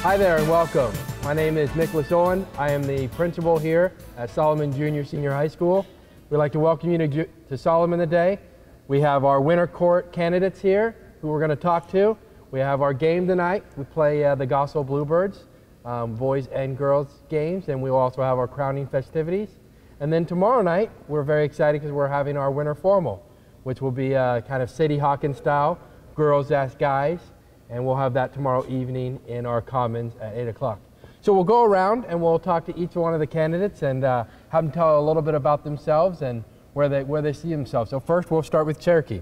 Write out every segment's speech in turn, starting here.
Hi there and welcome. My name is Nicholas Owen. I am the principal here at Solomon Junior Senior High School. We'd like to welcome you to Solomon today. We have our winter court candidates here who we're going to talk to. We have our game tonight. We play the Gospel Bluebirds, boys and girls games, and we will also have our crowning festivities. And then tomorrow night, we're very excited because we're having our winter formal, which will be kind of Sadie Hawkins style, girls ask guys, and we'll have that tomorrow evening in our commons at 8 o'clock. So we'll go around and we'll talk to each one of the candidates and have them tell a little bit about themselves and where they see themselves. So first, we'll start with Cherokee.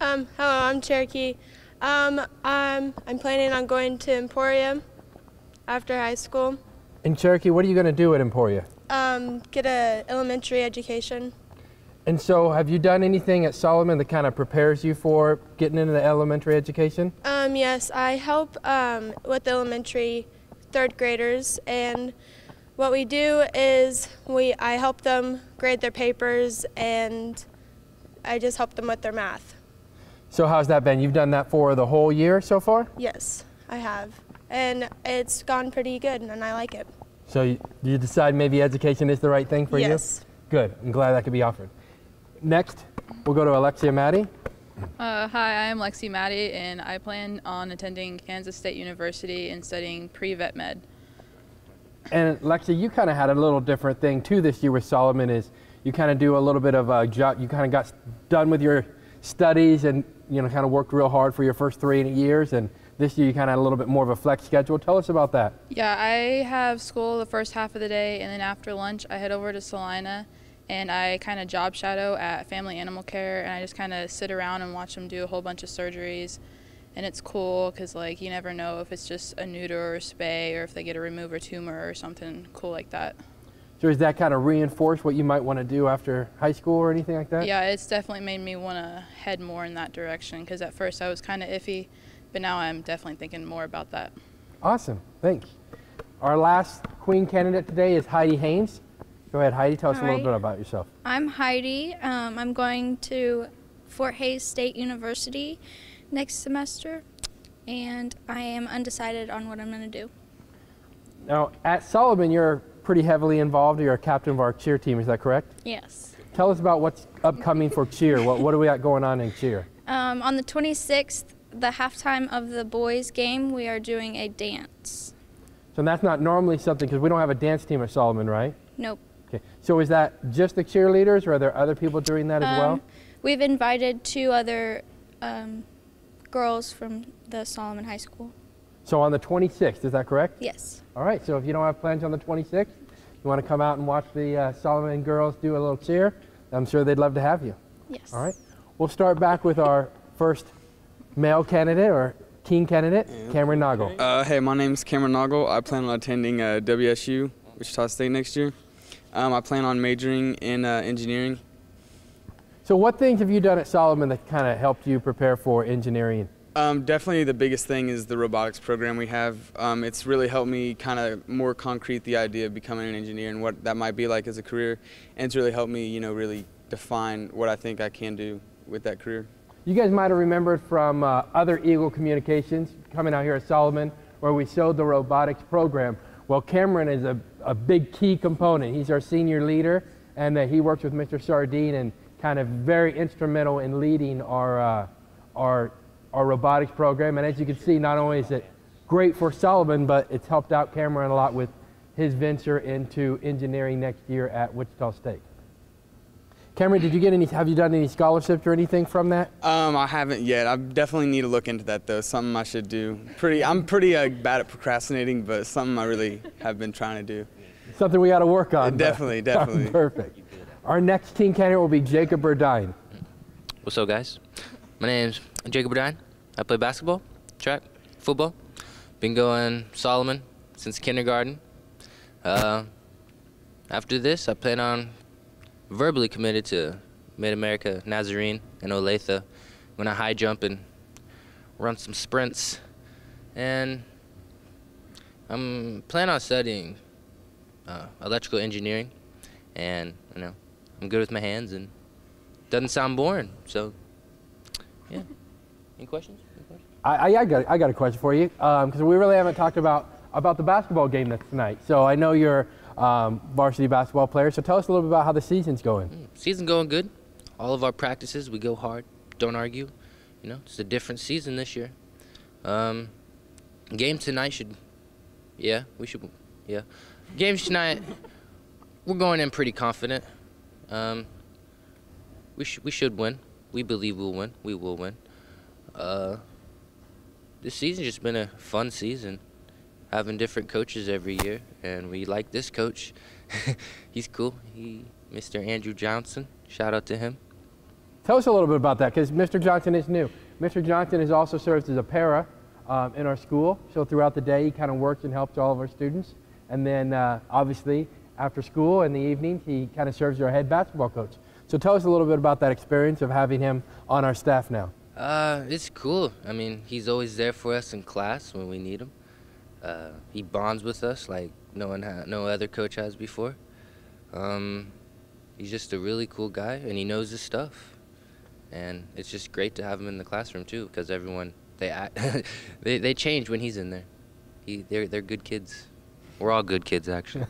Hello, I'm Cherokee. I'm planning on going to Emporia after high school. In Cherokee, what are you going to do at Emporia? Get an elementary education. And so have you done anything at Solomon that kind of prepares you for getting into the elementary education? Yes, I help with elementary third graders, and what we do is I help them grade their papers, and I just help them with their math. So how's that been? You've done that for the whole year so far? Yes, I have, and it's gone pretty good, and I like it. So you decide maybe education is the right thing for you? Yes. Good. I'm glad that could be offered. Next, we'll go to Alexia Maddie. Hi, I am Lexi Maddie, and I plan on attending Kansas State University and studying pre-vet med. And Lexi, you kind of had a little different thing too this year with Solomon. Is you kind of do a little bit of a job. You kind of got done with your studies and kind of worked real hard for your first 3 years, and this year you kind of had a little bit more of a flex schedule. Tell us about that. Yeah, I have school the first half of the day, and then after lunch I head over to Salina, and I kind of job shadow at Family Animal Care, and I just kind of sit around and watch them do a whole bunch of surgeries. And it's cool because, like, you never know if it's just a neuter or a spay or if they get to remove a tumor or something cool like that. So does that kind of reinforce what you might want to do after high school or anything like that? Yeah, it's definitely made me want to head more in that direction because at first I was kind of iffy, but now I'm definitely thinking more about that. Awesome. Thanks. Our last Queen candidate today is Heidi Haines. Go ahead, Heidi. Tell us a little bit about yourself. I'm Heidi. I'm going to Fort Hays State University next semester, and I am undecided on what I'm going to do. Now, at Solomon, you're pretty heavily involved. You're a captain of our cheer team. Is that correct? Yes. Tell us about what's upcoming for cheer. What do we got going on in cheer? On the 26th, the halftime of the boys' game, we are doing a dance. So that's not normally something, because we don't have a dance team at Solomon, right? Nope. Okay. So is that just the cheerleaders, or are there other people doing that as well? We've invited 2 other girls from the Solomon High School. So on the 26th, is that correct? Yes. All right, so if you don't have plans on the 26th, you want to come out and watch the Solomon girls do a little cheer, I'm sure they'd love to have you. Yes. All right. We'll start back with our first male candidate, or teen candidate, Cameron Noggle. Hey, my name's Cameron Noggle. I plan on attending WSU, Wichita State, next year. I plan on majoring in engineering. So what things have you done at Solomon that kind of helped you prepare for engineering? Definitely the biggest thing is the robotics program we have. It's really helped me kind of more concrete the idea of becoming an engineer and what that might be like as a career. And it's really helped me, really define what I think I can do with that career. You guys might have remembered from other Eagle Communications coming out here at Solomon where we showed the robotics program. Well, Cameron is a big key component. He's our senior leader, and he works with Mr. Sardine and kind of very instrumental in leading our robotics program. And as you can see, not only is it great for Solomon, but it's helped out Cameron a lot with his venture into engineering next year at Wichita State. Cameron, have you done any scholarships or anything from that? I haven't yet. I definitely need to look into that though. Something I should do. I'm pretty bad at procrastinating, but something I really have been trying to do. Something we got to work on. Definitely. Perfect. Our next teen candidate will be Jacob Burdine. What's up, guys? My name's Jacob Burdine. I play basketball, track, football. Been going Solomon since kindergarten. After this, I plan on verbally committed to Mid-America, Nazarene, and Olathe. I'm going to high jump and run some sprints. And I'm planning on studying electrical engineering. And, I'm good with my hands and doesn't sound boring. So, yeah. Any questions? I got a question for you, because we really haven't talked about the basketball game that's tonight. So I know you're varsity basketball player, so tell us a little bit about how the season's going. Season's going good. All of our practices, we go hard, don't argue. You know, it's a different season this year. Game tonight Games tonight, we're going in pretty confident. We should win. We believe we'll win. We will win. This season's just been a fun season, having different coaches every year, and we like this coach. He's cool. Mr. Andrew Johnson, shout out to him. Tell us a little bit about that, because Mr. Johnson is new. Mr. Johnson has also served as a para in our school, so throughout the day he kind of works and helps all of our students. And then obviously after school in the evenings he kind of serves as our head basketball coach. So tell us a little bit about that experience of having him on our staff now. It's cool. I mean, he's always there for us in class when we need him. He bonds with us like no other coach has before. He's just a really cool guy, and he knows his stuff. And it's just great to have him in the classroom too, because everyone they change when he's in there. They're good kids. We're all good kids, actually.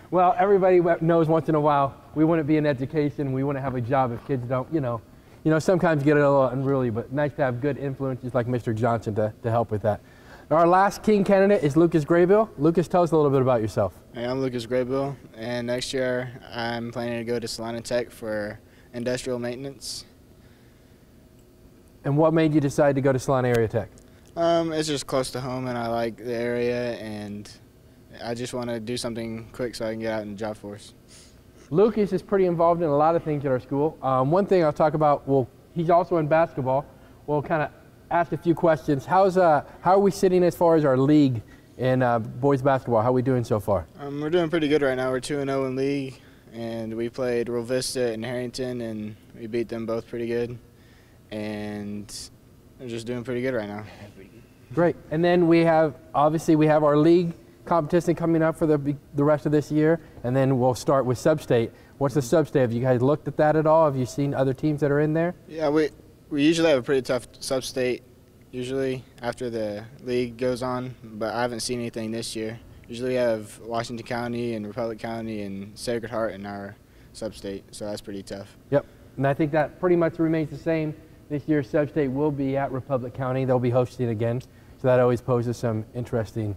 Well, everybody knows once in a while we wouldn't be in education, we wouldn't have a job if kids don't, you know, sometimes get a little unruly, but nice to have good influences like Mr. Johnson to help with that. Our last King candidate is Lucas Grabeel. Lucas, tell us a little bit about yourself. Hey, I'm Lucas Grabeel, and next year I'm planning to go to Salina Tech for industrial maintenance. And what made you decide to go to Salina Area Tech? It's just close to home, and I like the area, and I just want to do something quick so I can get out in the job force. Lucas is pretty involved in a lot of things at our school. One thing I'll talk about, well, he's also in basketball. We'll kind of ask a few questions. How are we sitting as far as our league in boys basketball? How are we doing so far? We're doing pretty good right now. We're 2-0 in league, and we played Rio Vista and Harrington, and we beat them both pretty good. And we're just doing pretty good right now. Great. And then we have our league competition coming up for the rest of this year, and then we'll start with sub-state. What's the sub-state? Have you guys looked at that at all? Have you seen other teams that are in there? Yeah, we usually have a pretty tough sub-state usually after the league goes on, but I haven't seen anything this year. Usually we have Washington County and Republic County and Sacred Heart in our sub-state, so that's pretty tough. Yep, and I think that pretty much remains the same. This year's sub-state will be at Republic County. They'll be hosting again, so that always poses some interesting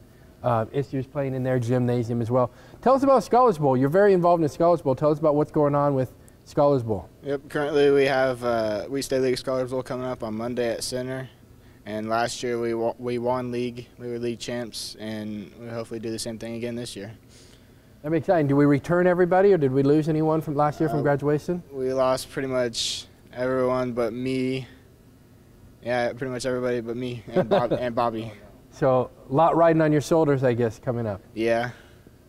issues playing in their gymnasium as well. Tell us about Scholars Bowl. You're very involved in Scholars Bowl. Tell us about what's going on with Scholars Bowl. Yep, currently we have Wheat State League Scholars Bowl coming up on Monday at Center. And last year we won league. We were league champs, and we'll hopefully do the same thing again this year. That'd be exciting. Do we return everybody, or did we lose anyone from last year from graduation? We lost pretty much everyone but me. Yeah, pretty much everybody but me and Bobby. So a lot riding on your shoulders, I guess, coming up. Yeah,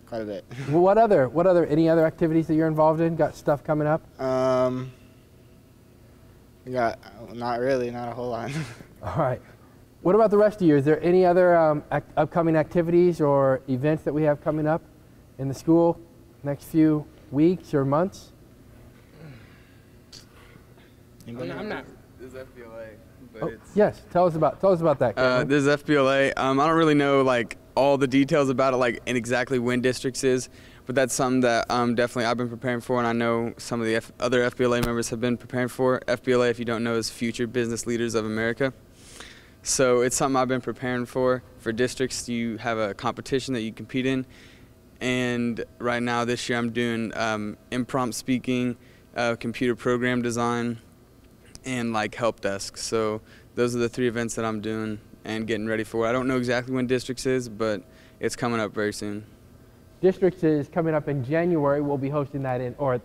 quite a bit. Well, any other activities that you're involved in? Got stuff coming up? We got not a whole lot. All right. What about the rest of you? Is there any other upcoming activities or events that we have coming up in the school next few weeks or months? I'm not. This is FBLA, but it's. Yes, tell us about that. This is FBLA. I don't really know like all the details about it, like and exactly when districts is, but that's something that definitely I've been preparing for, and I know some of the other FBLA members have been preparing for. FBLA, if you don't know, is Future Business Leaders of America. So it's something I've been preparing for. For districts, you have a competition that you compete in, and right now this year I'm doing impromptu speaking, computer program design, and like help desk. So those are the 3 events that I'm doing and getting ready for. I don't know exactly when districts is, but it's coming up very soon. Districts is coming up in January. We'll be hosting that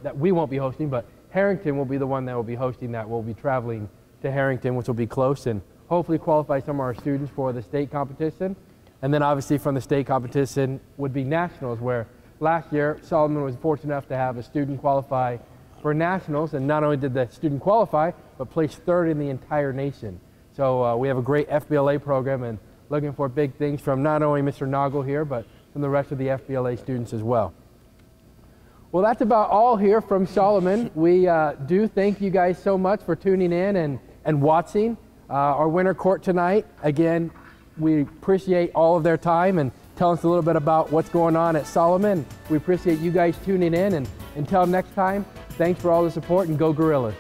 that we won't be hosting, but Harrington will be the one that will be hosting that. We'll be traveling to Harrington, which will be close, and hopefully qualify some of our students for the state competition. And then obviously from the state competition would be nationals, where last year Solomon was fortunate enough to have a student qualify for nationals, and not only did the student qualify, but placed 3rd in the entire nation. So we have a great FBLA program, and looking for big things from not only Mr. Noggle here, but from the rest of the FBLA students as well. Well, that's about all here from Solomon. We do thank you guys so much for tuning in and watching. our winter court tonight. Again, we appreciate all of their time and telling us a little bit about what's going on at Solomon. We appreciate you guys tuning in, and until next time, thanks for all the support, and go Gorillas.